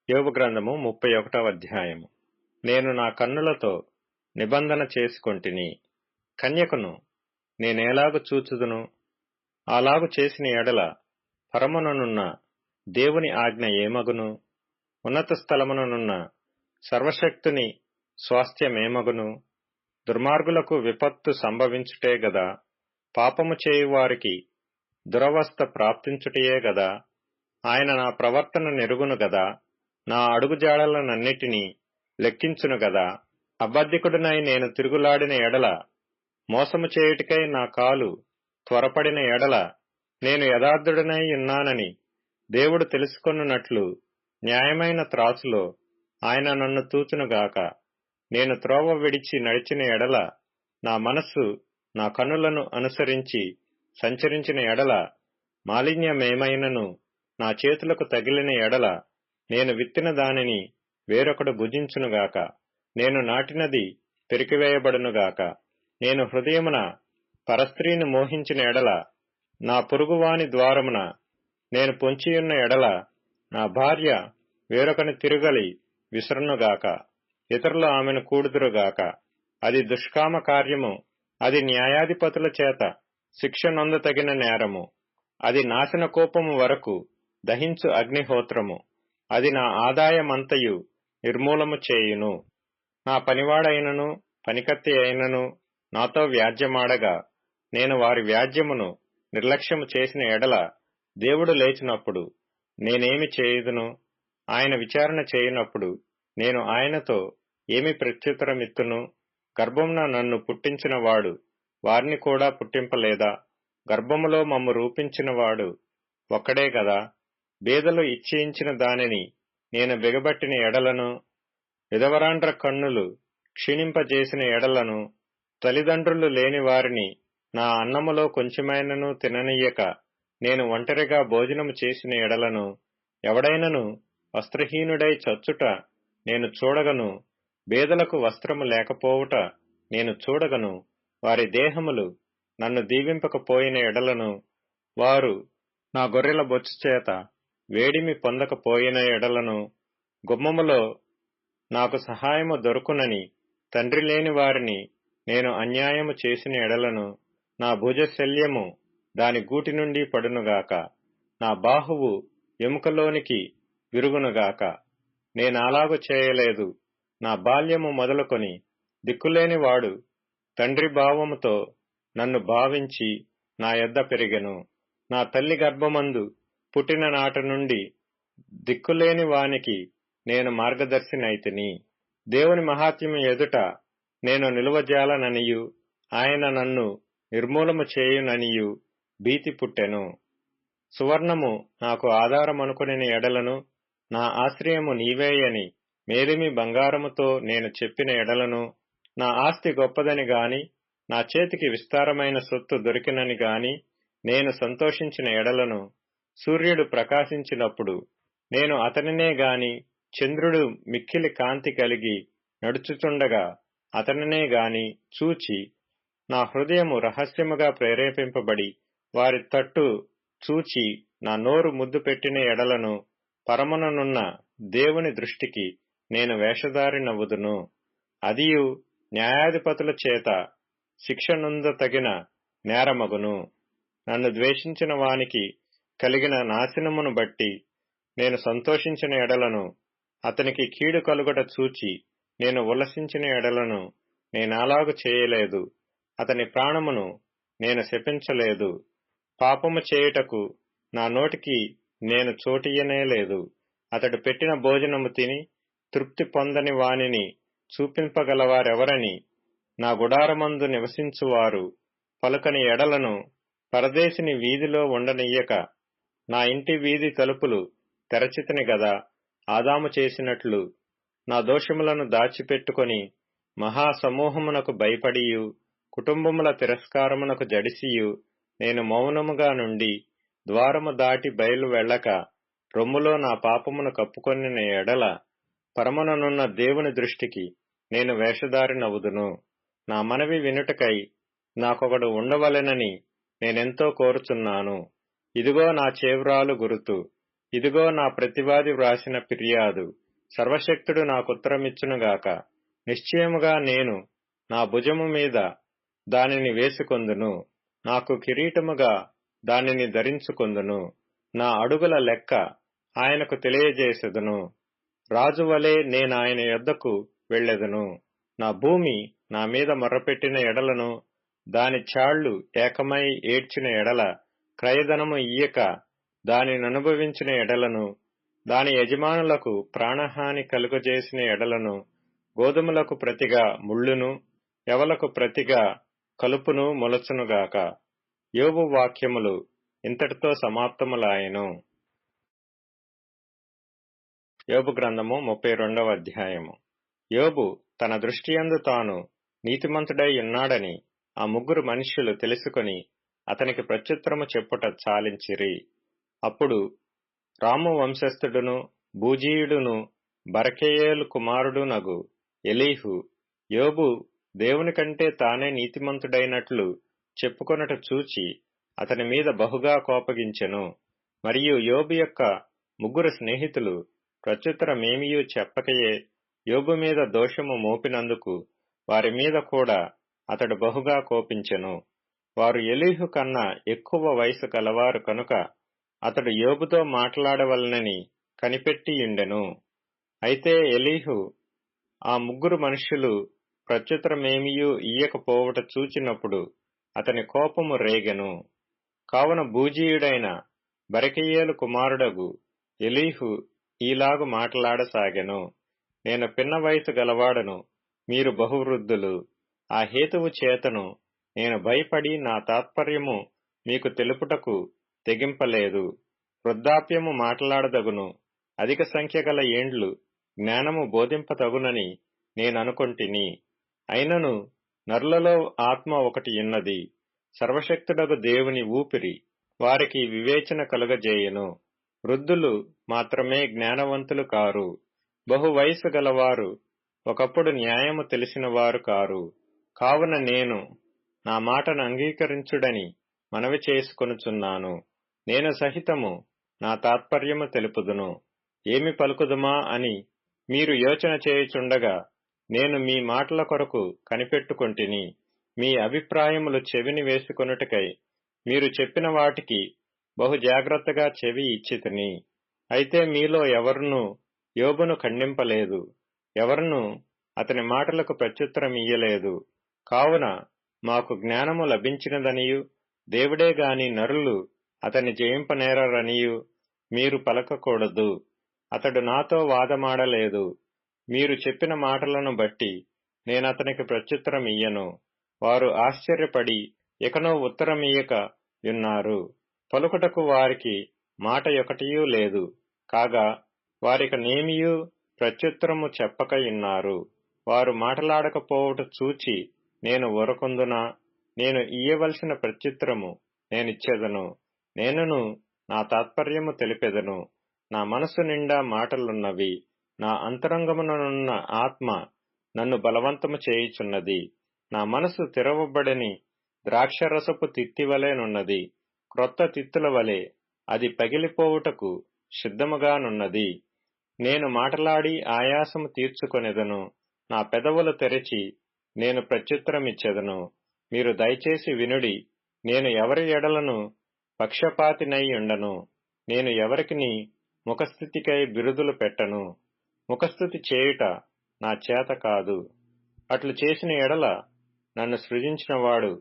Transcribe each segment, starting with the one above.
యోబు గ్రంథము 31వ అధ్యాయము. నేను నా కన్నులతో నిబంధన చేసుకొంటిని. కన్యకను నేనేలాగు చూచుదును? అలాగు చేసిన ఎడల పరముననున్న దేవుని ఆజ్ఞ ఏమగును? ఉన్నత స్థలముననున్న సర్వశక్తుని స్వాస్థ్యమేమగును? దుర్మార్గులకు విపత్తు సంభవించుటే గదా, పాపము చేయువారికి దురవస్థ ప్రాప్తించుటయే గదా. ఆయన నా ప్రవర్తన నెరుగును గదా, నా అడుగుజాడలనన్నిటినీ లెక్కించును గదా. అబద్ధికుడినై నేను తిరుగులాడిన ఎడల, మోసము చేయుటకై నా కాలు త్వరపడిన ఎడల, నేను యథార్థుడనై ఉన్నానని దేవుడు తెలుసుకొనున్నట్లు న్యాయమైన త్రాసులో ఆయన నన్ను తూచునుగాక. నేను త్రోవ విడిచి నడిచిన ఎడల, నా మనస్సు నా కన్నులను అనుసరించి సంచరించిన ఎడల, మాలిన్యమేమైనను నా చేతులకు తగిలిన ఎడల, నేను విత్తిన దానిని వేరొకడు భుజించునుగాక. నేను నాటినది పెరికివేయబడునుగాక. నేను హృదయమున పరస్త్రీని మోహించిన ఎడల, నా పొరుగువాని ద్వారమున నేను పొంచియున్న ఎడల, నా భార్య వేరొకని తిరుగలి విసరునుగాక. ఇతరులు ఆమెను కూడుదురుగాక. అది దుష్కామ కార్యము. అది న్యాయాధిపతుల చేత శిక్ష నొందతగిన నేరము. అది నాశన కోపము వరకు దహించు అగ్నిహోత్రము. అది నా ఆదాయమంతయు నిర్మూలము చేయును. నా పనివాడైనను పనికత్తి అయినను నాతో వ్యాజ్యమాడగా, నేను వారి వ్యాజ్యమును నిర్లక్ష్యము చేసిన ఎడల, దేవుడు లేచినప్పుడు నేనేమి చేయుదును? ఆయన విచారణ చేయునప్పుడు నేను ఆయనతో ఏమి ప్రత్యుత్తరమిత్తును? గర్భమున నన్ను పుట్టించిన వాడు వారిని కూడా పుట్టింపలేదా? గర్భములో మమ్ము రూపించినవాడు ఒక్కడే గదా. బీదలు ఇచ్చేయించిన దానిని నేను బిగబట్టిన ఎడలను, విధవరాండ్ర కన్నులు క్షీణింపజేసిన ఎడలను, తల్లిదండ్రులు లేని వారిని నా అన్నములో కొంచెమైనను తిననీయక నేను ఒంటరిగా భోజనము చేసిన ఎడలను, ఎవడైనను వస్త్రహీనుడై చచ్చుట నేను చూడగను, బీదలకు వస్త్రము లేకపోవుట నేను చూడగను, వారి దేహములు నన్ను దీవింపకపోయిన ఎడలను, వారు నా గొర్రెల బొచ్చు చేత వేడిమి పొందకపోయిన ఎడలను, గుమ్మములో నాకు సహాయము దొరుకునని తండ్రి లేని వారిని నేను అన్యాయము చేసిన ఎడలను, నా భుజశల్యము దాని గూటి నుండి పడునుగాక, నా బాహువు ఎముకలోనికి విరుగునుగాక. నేనాలాగు చేయలేదు. నా బాల్యము మొదలుకొని దిక్కులేని వాడు తండ్రి భావముతో నన్ను భావించి నా యొద్ద పెరిగెను. నా తల్లి గర్భమందు పుట్టిన నాటి నుండి దిక్కులేని వానికి నేను మార్గదర్శినైతిని. దేవుని మహాత్మ్యము ఎదుట నేను నిలువజాలననియు, ఆయన నన్ను నిర్మూలము చేయుననియు భీతి పుట్టెను. సువర్ణము నాకు ఆధారమనుకొనిన ఎడలను, నా ఆశ్రయము నీవేయని మేలిమి బంగారముతో నేను చెప్పిన ఎడలను, నా ఆస్తి గొప్పదని గాని, నా చేతికి విస్తారమైన సొత్తు దొరికినని గాని నేను సంతోషించిన ఎడలను, సూర్యుడు ప్రకాశించినప్పుడు నేను అతనినే గాని, చంద్రుడు మిక్కిలి కాంతి కలిగి నడుచుచుండగా అతనినే గాని చూచి, నా హృదయము రహస్యముగా ప్రేరేపింపబడి వారి తట్టు చూచి నా నోరు ముద్దు పెట్టిన ఎడలను, పరముననున్న దేవుని దృష్టికి నేను వేషధారినవుదును. అదియు న్యాయాధిపతుల చేత శిక్ష నొందతగిన నేరమగును. నన్ను ద్వేషించిన వానికి కలిగిన నాశనమును బట్టి నేను సంతోషించిన ఎడలను, అతనికి కీడు కలుగట చూచి నేను ఉల్లసించిన ఎడలను, నేనలాగు చేయలేదు. అతని ప్రాణమును నేను శపించలేదు. పాపము చేయుటకు నా నోటికి నేను చోటియ్యనేలేదు. అతడు పెట్టిన భోజనము తిని తృప్తి పొందని వానిని చూపింపగలవారెవరని నా గుడారమందు నివసించువారు పలుకని ఎడలను, పరదేశిని వీధిలో ఉండనియ్యక నా ఇంటి వీధి తలుపులు తెరచితిని గదా. ఆదాము చేసినట్లు నా దోషములను దాచిపెట్టుకొని మహాసమూహమునకు భయపడియు, కుటుంబముల తిరస్కారమునకు జడిసియు నేను మౌనముగా నుండి ద్వారము దాటి బయలు వెళ్ళక రొమ్ములో నా పాపమును కప్పుకొనిన ఎడల, పరముననున్న దేవుని దృష్టికి నేను వేషధారినవుదును. నా మనవి వినుటకై నాకొకడు ఉండవలెనని నేనెంతో కోరుచున్నాను. ఇదిగో నా చేవ్రాలు గురుతు. ఇదిగో నా ప్రతివాది వ్రాసిన ఫిర్యాదు. సర్వశక్తుడు నాకుత్తరమిచ్చునుగాక. నిశ్చయముగా నేను నా భుజము మీద దానిని వేసుకొందును. నాకు కిరీటముగా దానిని ధరించుకొందును. నా అడుగుల లెక్క ఆయనకు తెలియజేసెదను. రాజువలే నేనాయన యొద్దకు వెళ్ళెదను. నా భూమి నా మీద మొర్రపెట్టిన ఎడలను, దాని చాళ్లు ఏకమై ఏడ్చిన ఎడల, క్రయధనము ఇయ్యక దానిననుభవించిన ఎడలను, దాని యజమానులకు ప్రాణహాని కలుగజేసిన ఎడలను, గోధుమలకు ప్రతిగా ముళ్ళును, యవలకు ప్రతిగా కలుపును మొలచునుగాక. యోబు వాక్యములు ఇంతటితో సమాప్తములాయెను. యోబు గ్రంథము 32వ అధ్యాయము. యోబు తన దృష్టియందు తాను నీతిమంతుడై ఉన్నాడని ఆ ముగ్గురు మనుష్యులు తెలుసుకొని అతనికి ప్రత్యుత్తరము చెప్పుట చాలించిరి. అప్పుడు రాము వంశస్థుడును బూజీయుడును బరకెయేలు కుమారుడునగు ఎలీహు యోబు దేవుని కంటే తానే నీతిమంతుడైనట్లు చెప్పుకొనుట చూచి అతని మీద బహుగా కోపగించెను. మరియు యోబు యొక్క ముగ్గురు స్నేహితులు ప్రత్యుత్తరమేమియూ చెప్పకయే యోబు మీద దోషము మోపినందుకు వారి మీద కూడా అతడు బహుగా కోపించెను. వారు ఎలీహు కన్నా ఎక్కువ వయసు కలవారు కనుక అతడు యోబుతో మాట్లాడవలనని కనిపెట్టియుండెను. అయితే ఎలీహు ఆ ముగ్గురు మనుష్యులు ప్రత్యుత్తరమేమియూ ఇయ్యకపోవట చూచినప్పుడు అతని కోపము రేగెను. కావున బూజీయుడైన బరకెయేలు కుమారుడగు ఎలీహు ఈలాగు మాట్లాడసాగెను. నేను పిన్న వయసు గలవాడను, మీరు బహువృద్ధులు. ఆ హేతువు చేతను నేను భయపడి నా తాత్పర్యము మీకు తెలుపుటకు తెగింపలేదు. వృద్ధాప్యము మాట్లాడదగును, అధిక సంఖ్య గల ఏండ్లు జ్ఞానము బోధింపతగునని నేననుకొంటిని. అయినను నరులలో ఆత్మ ఒకటి ఉన్నది, సర్వశక్తుడగు దేవుని ఊపిరి వారికి వివేచన కలుగజేయను. వృద్ధులు మాత్రమే జ్ఞానవంతులు కారు, బహు వయసు గలవారు ఒకప్పుడు న్యాయము తెలిసిన వారు కారు. కావున నేను నా మాటను అంగీకరించుడని మనవి చేసుకొనుచున్నాను. నేను సహితము నా తాత్పర్యము తెలుపుదును. ఏమి పలుకుదుమా అని మీరు యోచన చేయుచుండగా నేను మీ మాటల కొరకు కనిపెట్టుకొంటిని. మీ అభిప్రాయములు చెవిని వేసుకొనుటకై మీరు చెప్పిన వాటికి బహు జాగ్రత్తగా చెవి ఇచ్చితిని. అయితే మీలో ఎవరునూ యోబును ఖండింపలేదు, ఎవరునూ అతని మాటలకు ప్రత్యుత్తరమియ్యలేదు. కావున మాకు జ్ఞానము లభించినదనియు దేవుడే గాని నరులు అతన్ని జయింపనేరరనియు మీరు పలకకూడదు. అతడు నాతో వాదమాడలేదు. మీరు చెప్పిన మాటలను బట్టి నేనతనికి ప్రత్యుత్తరమియ్యను. వారు ఆశ్చర్యపడి ఇకనూ ఉత్తరమియ్యక యున్నారు. పలుకుటకు వారికి మాట ఒకటియూ లేదు. కాగా వారిక నేమియూ ప్రత్యుత్తరము చెప్పక యున్నారు. వారు మాటలాడకపోవుట చూచి నేను ఊరకుందునా? నేను ఇయ్యవలసిన ప్రత్యుత్తరము నేనిచ్చెదను. నేనును నా తాత్పర్యము తెలిపెదను. నా మనసు నిండా మాటలున్నవి. నా అంతరంగముననున్న ఆత్మ నన్ను బలవంతము చేయుచున్నది. నా మనసు తెరవబడని ద్రాక్షరసపు తిత్తివలెనున్నది. క్రొత్త తిత్తుల వలె అది పగిలిపోవుటకు సిద్ధముగానున్నది. నేను మాటలాడి ఆయాసము తీర్చుకొనెదను. నా పెదవులు తెరచి నేను ప్రత్యుత్తరమిచ్చెదను. మీరు దయచేసి వినుడి. నేను ఎవరి ఎడలను పక్షపాతినై ఉండను. నేను ఎవరికిని ముఖస్థితికై బిరుదులు పెట్టను. ముఖస్థుతి చేయుట నా చేత కాదు. అట్లు చేసిన ఎడల నన్ను సృజించినవాడు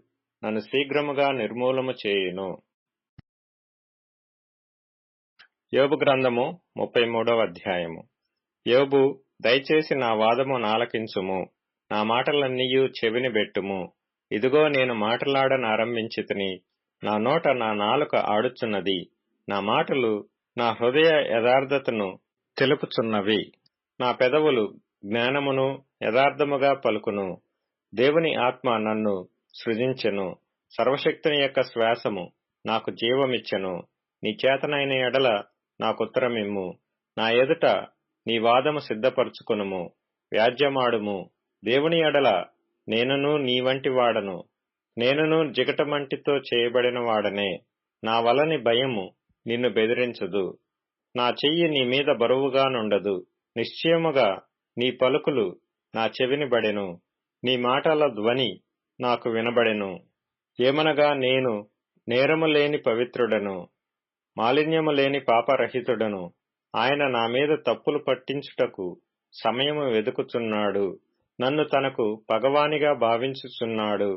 నన్ను శీఘ్రముగా నిర్మూలము చేయును. యోబు గ్రంథము 33వ అధ్యాయము. యోబు, దయచేసి నా వాదము నాలకించుము, నా మాటలన్నీయూ చెవిని బెట్టుము. ఇదిగో నేను మాటలాడనారంభించితిని. నా నోట నా నాలుక ఆడుచున్నది. నా మాటలు నా హృదయ యథార్థతను తెలుపుచున్నవి. నా పెదవులు జ్ఞానమును యథార్థముగా పలుకును. దేవుని ఆత్మ నన్ను సృజించెను. సర్వశక్తుని యొక్క శ్వాసము నాకు జీవమిచ్చెను. నీ చేతనైన ఎడల నాకుత్తరమిమ్ము. నా ఎదుట నీ వాదము సిద్ధపరచుకొనుము. వ్యాజ్యమాడుము. దేవుని ఎడల నేనును నీ వంటి వాడను. నేనును జిగటమంటితో చేయబడిన వాడనే. నా వలని భయము నిన్ను బెదిరించదు. నా చెయ్యి నీ మీద బరువుగానుండదు. నిశ్చయముగా నీ పలుకులు నా చెవిని బడెను. నీ మాటల ధ్వని నాకు వినబడెను. ఏమనగా నేను నేరము లేని పవిత్రుడను, మాలిన్యము లేని పాపరహితుడను. ఆయన నా మీద తప్పులు పట్టించుటకు సమయము వెదుకుచున్నాడు. నన్ను తనకు పగవానిగా భావించుచున్నాడు.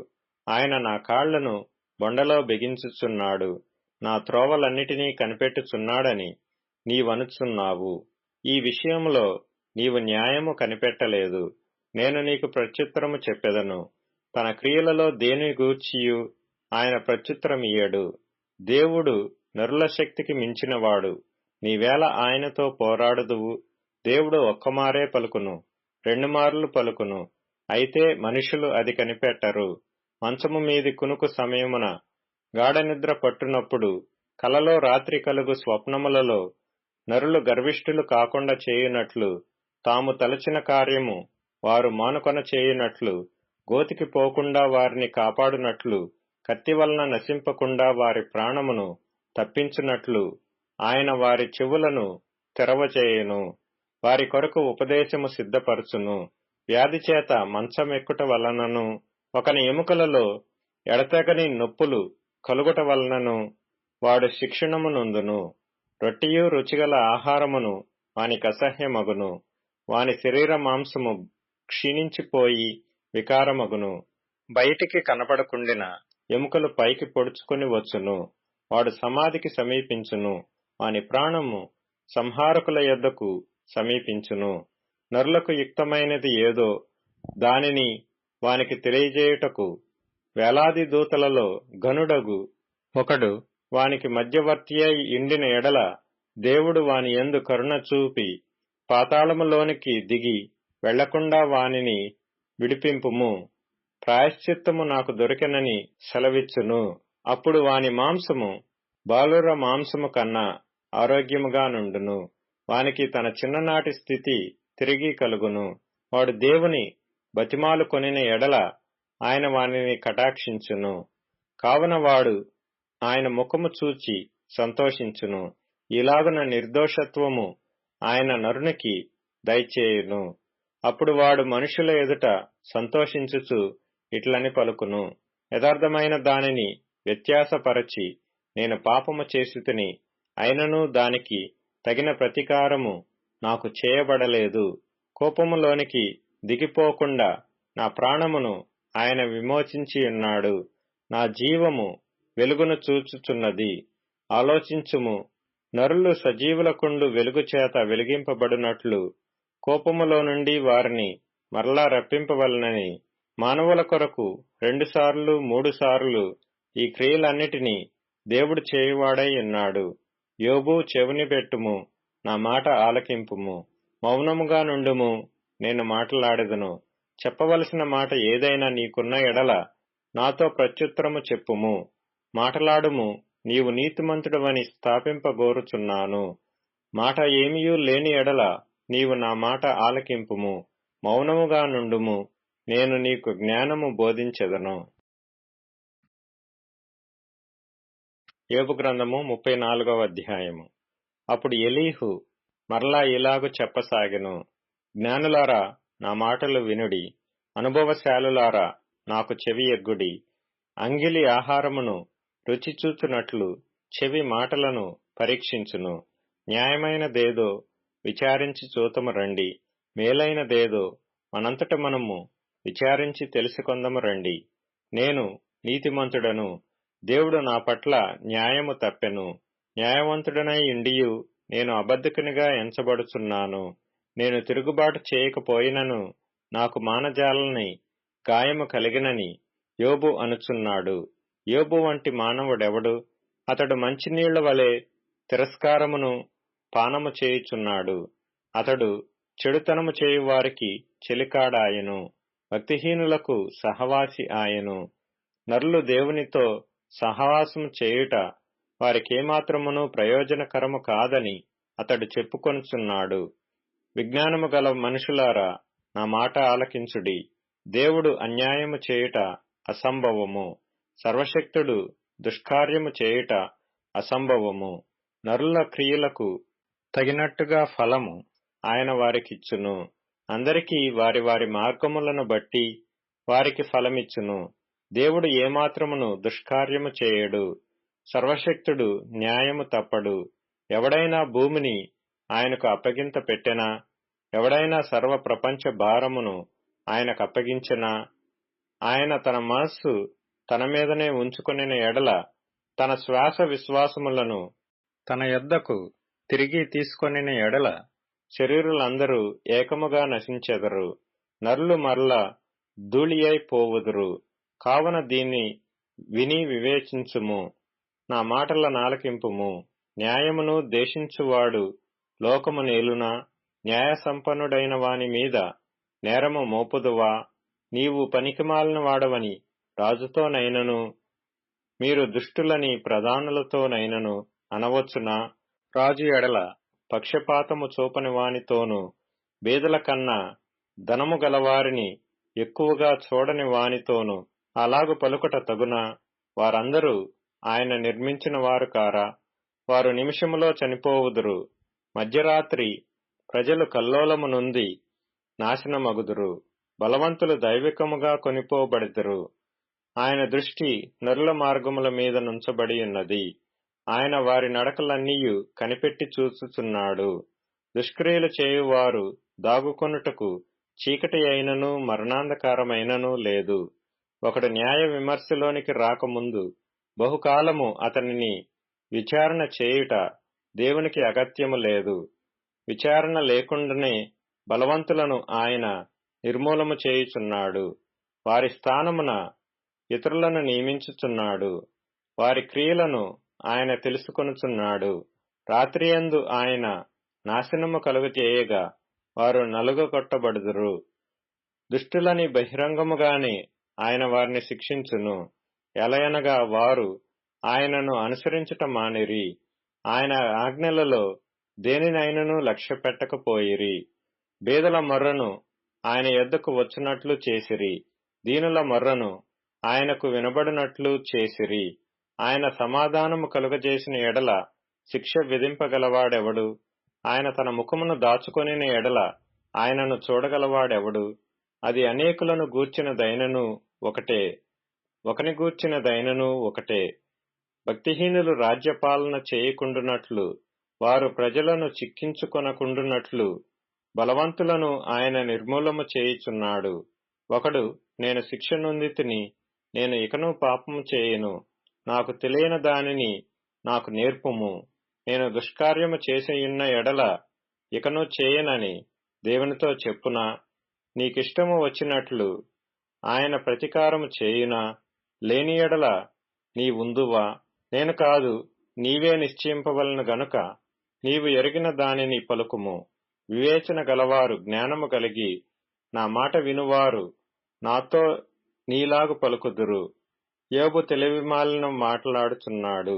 ఆయన నా కాళ్లను బొండలో బిగించుచున్నాడు. నా త్రోవలన్నిటినీ కనిపెట్టుచున్నాడని నీవనుచున్నావు. ఈ విషయములో నీవు న్యాయము కనిపెట్టలేదు. నేను నీకు ప్రత్యుత్తరము చెప్పెదను. తన క్రియలలో దేని గూర్చియు ఆయన ప్రత్యుత్తరమియ్యడు. దేవుడు నరుల శక్తికి మించినవాడు. నీవేళ ఆయనతో పోరాడుదువు? దేవుడు ఒక్కమారే పలుకును, 2 మార్లు పలుకును, అయితే మనుషులు అది కనిపెట్టరు. మంచము మీది కునుకు సమయమున, గాఢనిద్ర పట్టునప్పుడు, కలలో రాత్రి కలుగు స్వప్నములలో నరులు గర్విష్ఠులు కాకుండా చేయునట్లు, తాము తలచిన కార్యము వారు మానుకొన చేయునట్లు, గోతికి పోకుండా వారిని కాపాడునట్లు, కత్తి వలన నశింపకుండా వారి ప్రాణమును తప్పించునట్లు ఆయన వారి చెవులను తెరవచేయును. వారి కొరకు ఉపదేశము సిద్ధపరచును. వ్యాధి చేత మంచమెక్కుట వలనను, ఒకని ఎముకలలో ఎడతెగని నొప్పులు కలుగుట వలనను వాడు శిక్షణము నొందును. రొట్టియు రుచిగల ఆహారమును వానికి అసహ్యమగును. వాని శరీర మాంసము క్షీణించిపోయి వికారమగును. బయటికి కనపడకుండిన ఎముకలు పైకి పొడుచుకొని వచ్చును. వాడు సమాధికి సమీపించును. వాని ప్రాణము సంహారకుల యొద్దకు సమీపించును. నరులకు యుక్తమైనది ఏదో దానిని వానికి తెలియజేయుటకు వేలాది దూతలలో ఘనుడగు ఒకడు వానికి మధ్యవర్తి అయి ఇండిన ఎడల, దేవుడు వాని యందు కరుణ చూపి పాతాళములోనికి దిగి వెళ్లకుండా వానిని విడిపింపుము. ప్రాయశ్చిత్తము నాకు దొరికెనని సెలవిచ్చును. అప్పుడు వాని మాంసము బాలుర మాంసము కన్నా ఆరోగ్యముగా నుండును. వానికి తన చిన్ననాటి స్థితి తిరిగి కలుగును. వాడు దేవుని బతిమాలు కొనిన ఎడల ఆయన వానిని కటాక్షించును. కావున వాడు ఆయన ముఖము చూచి సంతోషించును. ఇలాగున నిర్దోషత్వము ఆయన నరునికి దయచేయును. అప్పుడు వాడు మనుషుల ఎదుట సంతోషించుచు ఇట్లని పలుకును, యథార్థమైన దానిని వ్యత్యాసపరచి నేను పాపము చేసితిని, అయినను దానికి తగిన ప్రతీకారము నాకు చేయబడలేదు. కోపములోనికి దిగిపోకుండా నా ప్రాణమును ఆయన విమోచించి ఉన్నాడు. నా జీవము వెలుగును చూచుచున్నది. ఆలోచించుము, నరులు సజీవులకుండు వెలుగు చేత వెలిగింపబడినట్లు కోపములో నుండి వారిని మరలా రప్పింపవలనని మానవుల కొరకు 2 సార్లు 3 సార్లు ఈ క్రియలన్నిటినీ దేవుడు చేయువాడై ఉన్నాడు. యోబు, చెవిని పెట్టుము, నా మాట ఆలకింపుము. మౌనముగా నుండుము, నేను మాట్లాడెదను. చెప్పవలసిన మాట ఏదైనా నీకున్న ఎడల నాతో ప్రత్యుత్తరము చెప్పుము. మాటలాడుము, నీవు నీతిమంతుడవని స్థాపింపగోరుచున్నాను. మాట ఏమియూ లేని ఎడల నీవు నా మాట ఆలకింపుము. మౌనముగా నుండుము, నేను నీకు జ్ఞానము బోధించెదను. యోబు గ్రంథము 34వ అధ్యాయము. అప్పుడు ఎలీహు మరలా ఇలాగు చెప్పసాగెను, జ్ఞానులారా నా మాటలు వినుడి, అనుభవశాలులారా నాకు చెవి ఎగ్గుడి. అంగిలి ఆహారమును రుచి చూచునట్లు చెవి మాటలను పరీక్షించును. న్యాయమైనదేదో విచారించి చూతము రండి, మేలైనదేదో మనంతట మనము విచారించి తెలుసుకొందము రండి. నేను నీతిమంతుడను, దేవుడు నా పట్ల న్యాయము తప్పెను. న్యాయవంతుడనై ఇండియు నేను అబద్ధికునిగా ఎంచబడుచున్నాను. నేను తిరుగుబాటు చేయకపోయినను నాకు మానజాలని గాయము కలిగినని యోబు అనుచున్నాడు. యోబు వంటి మానవుడెవడు? అతడు మంచినీళ్ల వలె తిరస్కారమును పానము చేయుచున్నాడు. అతడు చెడుతనము చేయువారికి చెలికాడాయెను, భక్తిహీనులకు సహవాసి ఆయెను. నరులు దేవునితో సహవాసము చేయుట వారికేమాత్రమును ప్రయోజనకరము కాదని అతడు చెప్పుకొనుచున్నాడు. విజ్ఞానము గల మనుషులారా నా మాట ఆలకించుడి. దేవుడు అన్యాయము చేయుట అసంభవము, సర్వశక్తుడు దుష్కార్యము చేయుట అసంభవము. నరుల క్రియలకు తగినట్టుగా ఫలము ఆయన వారికిచ్చును. అందరికీ వారి వారి మార్గములను బట్టి వారికి ఫలమిచ్చును. దేవుడు ఏమాత్రమును దుష్కార్యము చేయడు. సర్వశక్తుడు న్యాయము తప్పడు. ఎవడైనా భూమిని ఆయనకు అప్పగింత పెట్టెనా, ఎవడైనా సర్వ ప్రపంచ భారమును ఆయనకు అప్పగించెనా, ఆయన తన మనస్సు తన మీదనే ఉంచుకొనిన ఎడల తన శ్వాస విశ్వాసములను తన యొద్దకు తిరిగి తీసుకొనిన ఎడల శరీరులందరూ ఏకముగా నశించెదరు, నరులు మరల ధూళియై పోవుదురు. కావున దీన్ని విని వివేచించుము, నా మాటల నాలకింపుము. న్యాయమును దేశించువాడు లోకము నేలునా? న్యాయ సంపన్నుడైన వాని మీద నేరము మోపుదువా? నీవు పనికిమాలిన వాడవని రాజుతోనైనను, మీరు దుష్టులని ప్రధానులతోనైనను అనవచ్చునా? రాజు ఎడల పక్షపాతము చూపని వానితోనూ, బీదల కన్నా ధనము గలవారిని ఎక్కువగా చూడని వానితోనూ అలాగు పలుకుట తగునా? వారందరూ ఆయన నిర్మించిన వారు కారా? వారు నిమిషములో చనిపోవుదురు. మధ్యరాత్రి ప్రజలు కల్లోలము నొంది నాశనమగుదురు. బలవంతులు దైవికముగా కొనిపోబడుదురు. ఆయన దృష్టి నరుల మార్గముల మీద నుంచబడి ఉన్నది. ఆయన వారి నడకలన్నీయు కనిపెట్టి చూచుచున్నాడు. దుష్క్రియలు చేయువారు దాగుకొనుటకు చీకటి అయినను మరణాంధకారమైనను లేదు. ఒకడు న్యాయ విమర్శలోనికి రాకముందు బహుకాలము అతనిని విచారణ చేయుట దేవునికి అగత్యము లేదు. విచారణ లేకుండానే బలవంతులను ఆయన నిర్మూలము చేయుచున్నాడు. వారి స్థానమున ఇతరులను నియమించుచున్నాడు. వారి క్రియలను ఆయన తెలుసుకొనుచున్నాడు. రాత్రియందు ఆయన నాశనము కలుగజేయగా వారు నలుగగొట్టబడుదురు. దుష్టులని బహిరంగముగానే ఆయన వారిని శిక్షించును. ఎలయనగా వారు ఆయనను అనుసరించుట మానిరి. ఆయన ఆజ్ఞలలో దేనినైనను లక్ష్య పెట్టకపోయిరి. బీదల మొర్రను ఆయన యొద్దకు వచ్చినట్లు చేసిరి. దీనుల మొర్రను ఆయనకు వినబడినట్లు చేసిరి. ఆయన సమాధానము కలుగజేసిన ఎడల శిక్ష విధింపగలవాడెవడు? ఆయన తన ముఖమును దాచుకొనిన ఎడల ఆయనను చూడగలవాడెవడు? అది అనేకులను గూర్చినదైనను ఒకటే, ఒకని గూర్చినదైనను ఒకటే. భక్తిహీనులు రాజ్యపాలన చేయకుండునట్లు, వారు ప్రజలను చిక్కించుకొనకుండునట్లు బలవంతులను ఆయన నిర్మూలము చేయుచున్నాడు. ఒకడు, నేను శిక్ష నొందితిని, నేను ఇకను పాపము చేయను, నాకు తెలియని దానిని నాకు నేర్పుము, నేను దుష్కార్యము చేసియున్న ఎడల ఇకను చేయనని దేవునితో చెప్పునా? నీకిష్టము వచ్చినట్లు ఆయన ప్రతీకారము చేయునా? లేని ఎడల నీవుందువా? నేను కాదు, నీవే నిశ్చయింపవలను గనుక నీవు ఎరిగిన దానిని పలుకుము. వివేచన గలవారు జ్ఞానము కలిగి నా మాట వినువారు నాతో నీలాగు పలుకుదురు. యోబు తెలివిమాలిన మాట్లాడుచున్నాడు,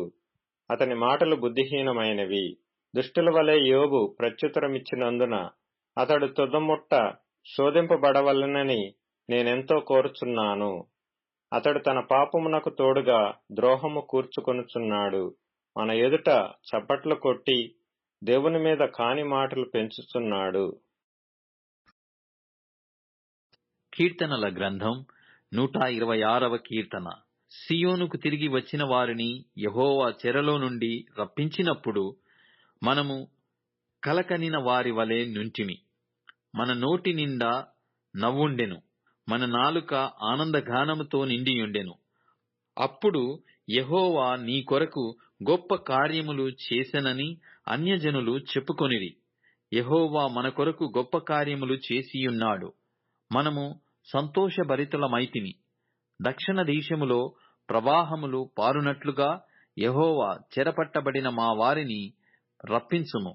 అతని మాటలు బుద్ధిహీనమైనవి. దుష్టుల వలె యోబు ప్రత్యుత్తరమిచ్చినందున అతడు తుదముట్ట శోధింపబడవలెనని నేనెంతో కోరుచున్నాను. అతడు తన పాపమునకు తోడుగా ద్రోహము కూర్చుకొనుచున్నాడు. మన ఎదుట చప్పట్లు కొట్టి దేవుని మీద కాని మాటలు పెంచుచున్నాడు. కీర్తనల గ్రంథం 126వ కీర్తన. సియోనుకు తిరిగి వచ్చిన వారిని యెహోవా చెరలో నుండి రప్పించినప్పుడు మనము కలకనిన వారి వలె నుంటిమి. మన నోటి నిండా నవ్వుండెను, మన నాలుక ఆనందగానముతో నిండియుండెను. అప్పుడు యెహోవా నీ కొరకు గొప్ప కార్యములు చేసెనని అన్యజనులు చెప్పుకొనిరి. యెహోవా మన కొరకు గొప్ప కార్యములు చేసియున్నాడు. మనము సంతోషభరితులమైతిమి. దక్షిణ దేశములో ప్రవాహములు పారునట్లుగా యెహోవా చెరపట్టబడిన మా వారిని రప్పించుము.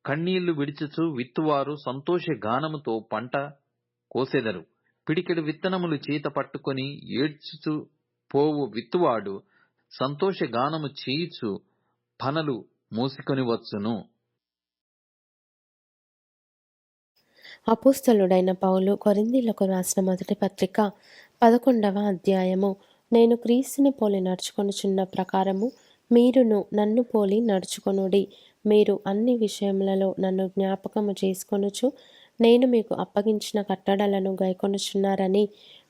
కన్నీళ్లు విడిచుచు విత్తువారు సంతోషగానముతో పంట కోసెదరు. పిడికెడు విత్తనములు చేత పట్టుకొని ఏడ్చుచు పోవు విత్తువాడు సంతోషగానము చేయుచు పనలు మోసుకొని వచ్చును. అపోస్తలుడైన పౌలు కొరింథీయులకు రాసిన మొదటి పత్రిక 11వ అధ్యాయము. నేను క్రీస్తుని పోలి నడుచుకొనుచున్న ప్రకారము మీరును నన్ను పోలి నడుచుకొనుడి. మీరు అన్ని విషయములలో నన్ను జ్ఞాపకము చేసుకొనుచు నేను మీకు అప్పగించిన కట్టడలను గైకొనుచున్నారని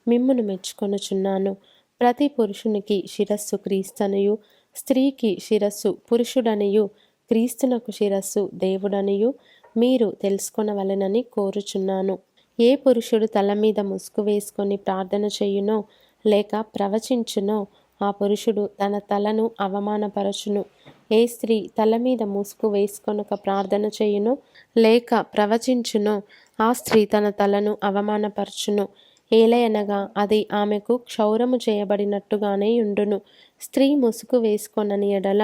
మిమ్మును మెచ్చుకొనుచున్నాను. ప్రతి పురుషునికి శిరస్సు క్రీస్తనియు, స్త్రీకి శిరస్సు పురుషుడనియు, క్రీస్తునకు శిరస్సు దేవుడనియు మీరు తెలుసుకొనవలెనని కోరుచున్నాను. ఏ పురుషుడు తల మీద ముసుగు వేసుకొని ప్రార్థన చేయునో లేక ప్రవచించునో ఆ పురుషుడు తన తలను అవమానపరచును. ఏ స్త్రీ తల మీద ముసుగు వేసుకొనక ప్రార్థన చేయునో లేక ప్రవచించునో ఆ స్త్రీ తన తలను అవమానపరచును. ఏలయనగా అది ఆమెకు క్షౌరము చేయబడినట్టుగానే ఉండును. స్త్రీ ముసుగు వేసుకొనని ఎడల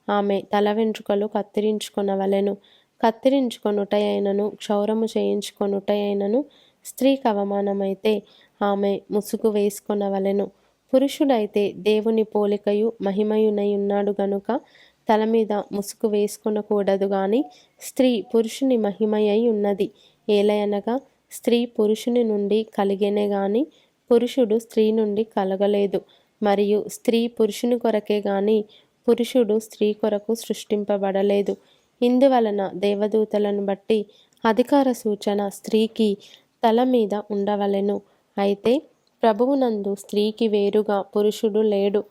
ఆమె తల వెంట్రుకలు కత్తిరించుకొనవలెను. కత్తిరించుకొనుటయైనను క్షౌరము చేయించుకొనుటయైనను స్త్రీకి అవమానమైతే ఆమె ముసుగు వేసుకొనవలెను. పురుషుడైతే దేవుని పోలికయు మహిమయునై ఉన్నాడు గనుక తల మీద ముసుగు వేసుకొనకూడదు గాని స్త్రీ పురుషుని మహిమయై ఉన్నది. ఏలయనగా స్త్రీ పురుషుని నుండి కలిగెనే గాని పురుషుడు స్త్రీ నుండి కలగలేదు. మరియు స్త్రీ పురుషుని కొరకే గాని పురుషుడు స్త్రీ కొరకు సృష్టింపబడలేదు. ఇందువలన దేవదూతలను బట్టి అధికార సూచన స్త్రీకి తల మీద ఉండవలెను. అయితే ప్రభువునందు స్త్రీకి వేరుగా పురుషుడు లేడు,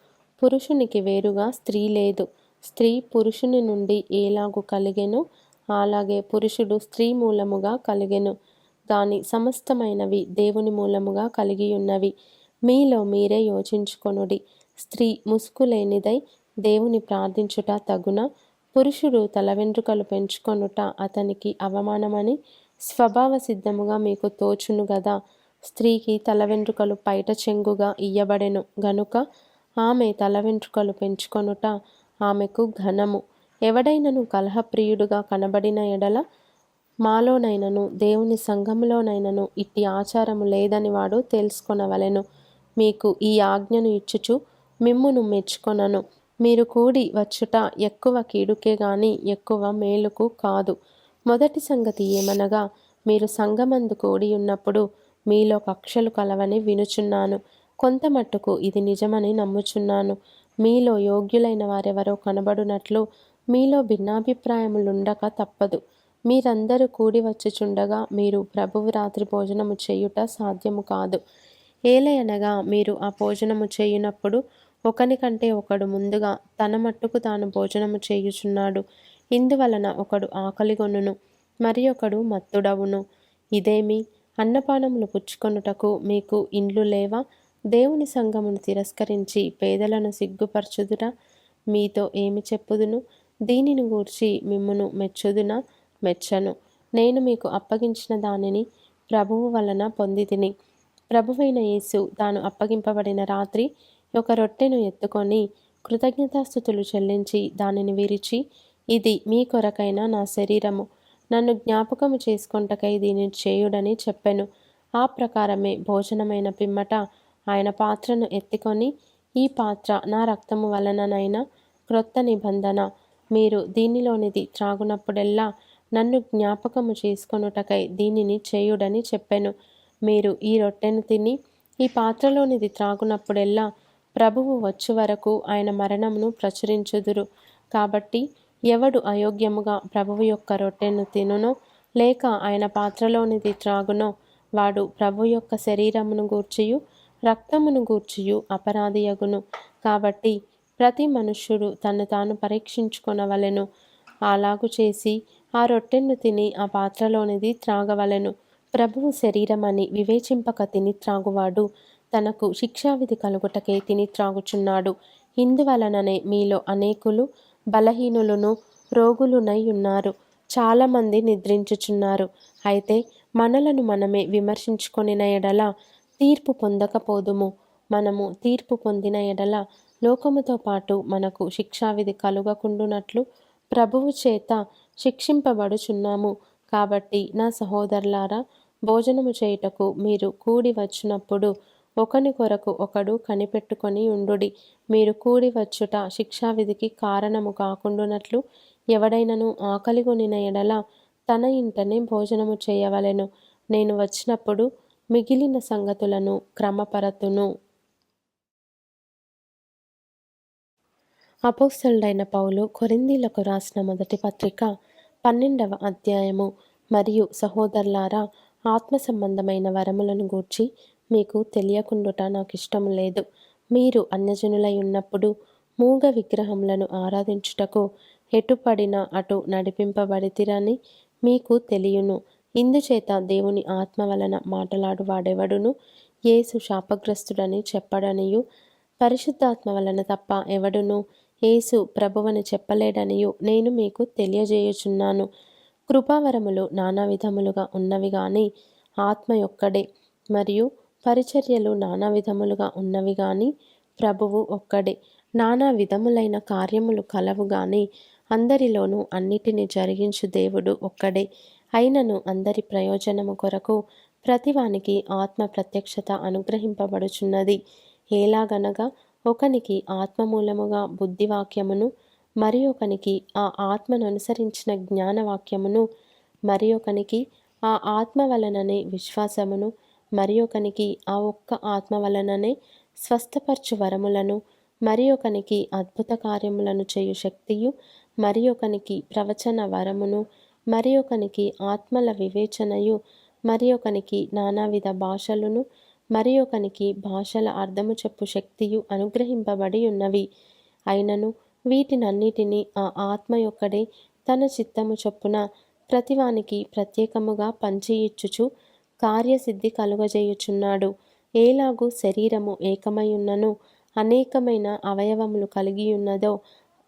పురుషునికి వేరుగా స్త్రీ లేదు. స్త్రీ పురుషుని నుండి ఏలాగు కలిగెను అలాగే పురుషుడు స్త్రీ మూలముగా కలిగెను. దాని సమస్తమైనవి దేవుని మూలముగా కలిగియున్నవి. మీలో మీరే యోచించుకొనుడి. స్త్రీ ముసుగు లేనిదై దేవుని ప్రార్థించుట తగున? పురుషుడు తల వెంట్రుకలు పెంచుకొనుట అతనికి అవమానమని స్వభావ సిద్ధముగా మీకు తోచును గదా. స్త్రీకి తల వెంట్రుకలు పైట చెంగుగా ఇయ్యబడెను గనుక ఆమె తల వెంట్రుకలు పెంచుకొనుట ఆమెకు ఘనము. ఎవడైనను కలహప్రియుడుగా కనబడిన ఎడల మాలోనైనను దేవుని సంఘములోనైనను ఇట్టి ఆచారము లేదని వాడు తెలుసుకొనవలెను. మీకు ఈ ఆజ్ఞను ఇచ్చుచు మిమ్మును మెచ్చుకొనను. మీరు కూడి వచ్చుట ఎక్కువ కీడుకే గాని ఎక్కువ మేలుకు కాదు. మొదటి సంగతి ఏమనగా మీరు సంఘమందు కూడి ఉన్నప్పుడు మీలో కక్షలు కలవని వినుచున్నాను. కొంత మట్టుకు ఇది నిజమని నమ్ముచున్నాను. మీలో యోగ్యులైన వారెవరో కనబడునట్లు మీలో భిన్నాభిప్రాయములుండక తప్పదు. మీరందరూ కూడి వచ్చుచుండగా మీరు ప్రభువు రాత్రి భోజనము చేయుట సాధ్యము కాదు. ఏలయనగా మీరు ఆ భోజనము చేయునప్పుడు ఒకని కంటే ఒకడు ముందుగా తన మట్టుకు తాను భోజనము చేయుచున్నాడు. ఇందువలన ఒకడు ఆకలిగొనును, మరి ఒకడు మత్తుడవును. ఇదేమి? అన్నపానములు పుచ్చుకొనుటకు మీకు ఇండ్లు లేవా? దేవుని సంఘమును తిరస్కరించి పేదలను సిగ్గుపరచుదురా? మీతో ఏమి చెప్పుదును? దీనిని గూర్చి మిమ్మును మెచ్చుదునా? మెచ్చను. నేను మీకు అప్పగించిన దానిని ప్రభువు వలన పొందితిని. ప్రభువైన యేసు తాను అప్పగింపబడిన రాత్రి ఒక రొట్టెను ఎత్తుకొని కృతజ్ఞతాస్తుతులు చెల్లించి దానిని విరిచి, ఇది మీ కొరకైన నా శరీరము, నన్ను జ్ఞాపకము చేసుకొనుటకై దీనిని చేయుడని చెప్పెను. ఆ ప్రకారమే భోజనమైన పిమ్మట ఆయన పాత్రను ఎత్తుకొని, ఈ పాత్ర నా రక్తము వలననైన క్రొత్త నిబంధన. మీరు దీనిలోనిది త్రాగునప్పుడెల్లా నన్ను జ్ఞాపకము చేసుకొనుటకై దీనిని చేయుడని చెప్పెను. మీరు ఈ రొట్టెను తిని ఈ పాత్రలోనిది త్రాగునప్పుడెల్లా ప్రభువు వచ్చు వరకు ఆయన మరణమును ప్రచురించుదురు. కాబట్టి ఎవడు అయోగ్యముగా ప్రభువు యొక్క రొట్టెను తినునో లేక ఆయన పాత్రలోనిది త్రాగునో వాడు ప్రభు యొక్క శరీరమును గూర్చియు రక్తమును గూర్చియు అపరాధియగును. కాబట్టి ప్రతి మనుష్యుడు తన్ను తాను పరీక్షించుకొనవలెను. అలాగు చేసి ఆ రొట్టెను తిని ఆ పాత్రలోనిది త్రాగవలెను. ప్రభువు శరీరమని వివేచింపక తిని త్రాగువాడు తనకు శిక్షావిధి కలుగుటకే తిని త్రాగుచున్నాడు. ఇందువలననే మీలో అనేకులు బలహీనులను రోగులునై ఉన్నారు. చాలామంది నిద్రించుచున్నారు. అయితే మనలను మనమే విమర్శించుకొనిన ఎడల తీర్పు పొందకపోదుము. మనము తీర్పు పొందిన ఎడల లోకముతో పాటు మనకు శిక్షావిధి కలుగకుండునట్లు ప్రభువు చేత శిక్షింపబడుచున్నాము. కాబట్టి నా సహోదరులారా, భోజనము చేయుటకు మీరు కూడి వచ్చినప్పుడు ఒకని కొరకు ఒకడు కనిపెట్టుకొని ఉండుడి. మీరు కూడి వచ్చుట శిక్షావిధికి కారణము కాకుండునట్లు ఎవడైనను ఆకలిగొనిన ఎడల తన ఇంటనే భోజనము చేయవలెను. నేను వచ్చినప్పుడు మిగిలిన సంగతులను క్రమపరతును. అపోస్తలుడైన పౌలు కొరింథీలకు రాసిన మొదటి పత్రిక 12వ అధ్యాయము. మరియు సహోదరులారా, ఆత్మ సంబంధమైన వరములను గూర్చి మీకు తెలియకుండుట నాకిష్టము లేదు. మీరు అన్యజనులై ఉన్నప్పుడు మూగ విగ్రహములను ఆరాధించుటకు ఎటుపడినా అటు నడిపింపబడితిరని మీకు తెలియును. ఇందుచేత దేవుని ఆత్మ వలన మాటలాడువాడెవడును యేసు శాపగ్రస్తుడని చెప్పడనియు, పరిశుద్ధాత్మ వలన తప్ప ఎవడును యేసు ప్రభువని చెప్పలేడనియు నేను మీకు తెలియజేయుచున్నాను. కృపావరములు నానా విధములుగా ఉన్నవి గాని ఆత్మ ఒక్కడే, మరియు పరిచర్యలు నానా విధములుగా ఉన్నవి గాని ప్రభువు ఒక్కడే. నానా విధములైన కార్యములు కలవు గాని అందరిలోనూ అన్నిటిని జరిగించు దేవుడు ఒక్కడే. అయినను అందరి ప్రయోజనము కొరకు ప్రతివానికి ఆత్మ ప్రత్యక్షత అనుగ్రహింపబడుచున్నది. ఎలాగనగా ఒకనికి ఆత్మ మూలముగా బుద్ధివాక్యమును, మరి ఒకనికి ఆ ఆత్మను అనుసరించిన జ్ఞానవాక్యమును, మరి ఒకనికి ఆ ఆత్మ వలననే విశ్వాసమును, మరి ఒకనికి ఆ ఒక్క ఆత్మ వలననే స్వస్థపరచు వరములను, మరి ఒకనికి అద్భుత కార్యములను చేయు శక్తియు, మరి ఒకనికి ప్రవచన వరమును, మరి ఒకనికి ఆత్మల వివేచనయు, మరి ఒకనికి నానావిధ భాషలును, మరి ఒకనికి భాషల అర్థము చెప్పు శక్తియు అనుగ్రహింపబడి ఉన్నవి. అయినను వీటినన్నిటినీ ఆ ఆత్మ యొక్కడే తన చిత్తము చొప్పున ప్రతివానికి ప్రత్యేకముగా పంచి ఇచ్చుచు కార్యసిద్ధి కలుగజేయుచున్నాడు. ఏలాగు శరీరము ఏకమై ఉన్నను అనేకమైన అవయవములు కలిగి ఉన్నదో,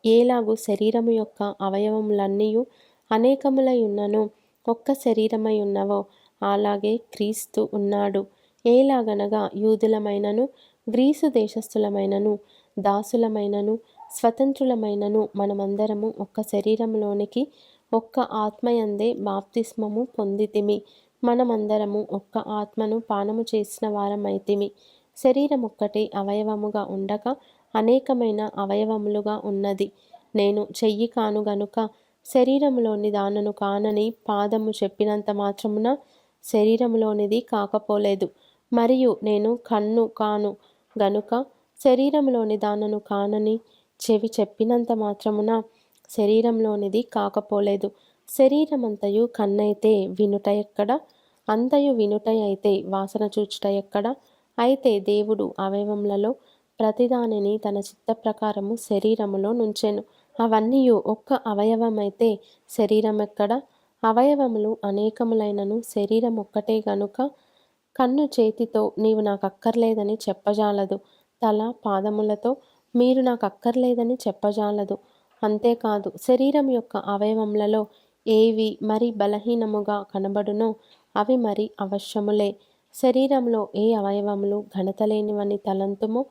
ఏలాగు శరీరము యొక్క అవయవములన్నీయు అనేకములై ఉన్నను ఒక్క శరీరమై ఉన్నవో, అలాగే క్రీస్తు ఉన్నాడు. ఏలాగనగా యూదులమైనను, గ్రీసు దేశస్థులమైనను, దాసులమైనను, స్వతంత్రులమైనను మనమందరము ఒక్క శరీరములోనికి ఒక్క ఆత్మయందే బాప్తిస్మము పొందితిమి. మనమందరము ఒక్క ఆత్మను పానము చేసిన వారమైతిమి. శరీరం ఒక్కటే అవయవముగా ఉండక అనేకమైన అవయవములుగా ఉన్నది. నేను చెయ్యి కాను గనుక శరీరములోని దానను కానని పాదము చెప్పినంత మాత్రమున శరీరములోనిది కాకపోలేదు. మరియు నేను కన్ను కాను గనుక శరీరంలోని దానను కానని చెవి చెప్పినంత మాత్రమున శరీరంలోనిది కాకపోలేదు. శరీరమంతయు కన్నైతే వినుట ఎక్కడ? అంతయు వినుట అయితే వాసన చూచుట ఎక్కడ? అయితే దేవుడు అవయవములలో ప్రతిదానిని తన చిత్త ప్రకారము శరీరములో నుంచెను. అవన్నీయు ఒక్క అవయవమైతే శరీరం ఎక్కడ? అవయవములు అనేకములైనను శరీరం ఒక్కటే గనుక కన్ను చేతితో నీవు నాకక్కర్లేదని చెప్పజాలదు. తల పాదములతో మీరు నాకక్కర్లేదని చెప్పజాలదు. అంతేకాదు, శరీరం యొక్క అవయవములలో ఏవి మరి బలహీనముగా కనబడునో అవి మరి అవశ్యములే. శరీరంలో ఏ అవయవములు ఘనత లేనివని తలంతుమో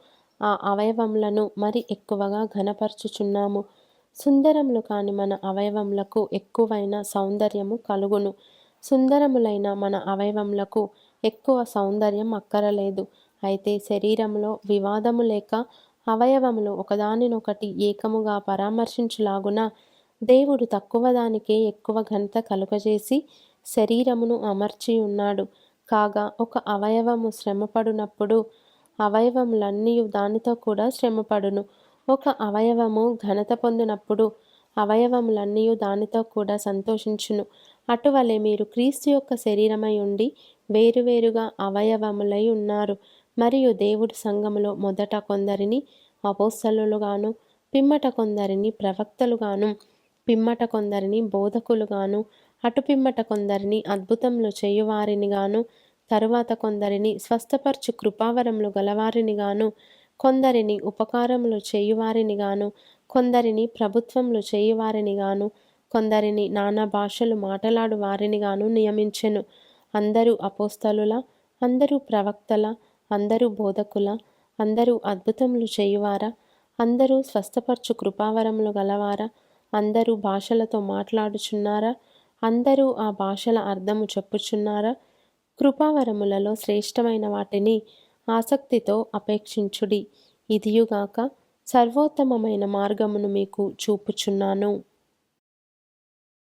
ఆ అవయవములను మరి ఎక్కువగా ఘనపరచుచున్నాము. సుందరములు కాని మన అవయవములకు ఎక్కువైన సౌందర్యము కలుగును. సుందరములైన మన అవయవములకు ఎక్కువ సౌందర్యం అక్కరలేదు. అయితే శరీరంలో వివాదము లేక అవయవములు ఒకదానినొకటి ఏకముగా పరామర్శించులాగున దేవుడు తక్కువ దానికే ఎక్కువ ఘనత కలుగజేసి శరీరమును అమర్చి ఉన్నాడు. కాగా ఒక అవయవము శ్రమపడునప్పుడు అవయవములన్నీ దానితో కూడా శ్రమపడును. ఒక అవయవము ఘనత పొందినప్పుడు అవయవములన్నీ దానితో కూడా సంతోషించును. అటువలే మీరు క్రీస్తు యొక్క శరీరమై ఉండి వేరువేరుగా అవయవములై ఉన్నారు. మరియు దేవుడు సంఘములో మొదట కొందరిని అపోస్తలులుగాను, పిమ్మట కొందరిని ప్రవక్తలుగాను, పిమ్మట కొందరిని బోధకులుగాను, అటు పిమ్మట కొందరిని అద్భుతములు చేయువారినిగాను, తరువాత కొందరిని స్వస్థపరచు కృపావరములు గలవారినిగాను, కొందరిని ఉపకారములు చేయువారినిగాను, కొందరిని ప్రభుత్వములు చేయువారినిగాను, కొందరిని నానా భాషలు మాటలాడు వారినిగాను నియమించెను. అందరూ అపోస్తలుల, అందరూ ప్రవక్తల, అందరూ బోధకుల, అందరూ అద్భుతములు చేయువారా? అందరూ స్వస్థపరచు కృపావరములు గలవారా? అందరూ భాషలతో మాట్లాడుచున్నారా? అందరూ ఆ భాషల అర్థము చెప్పుచున్నారా? కృపావరములలో శ్రేష్టమైన వాటిని ఆసక్తితో అపేక్షించుడి. ఇదియుగాక సర్వోత్తమమైన మార్గమును మీకు చూపుచున్నాను.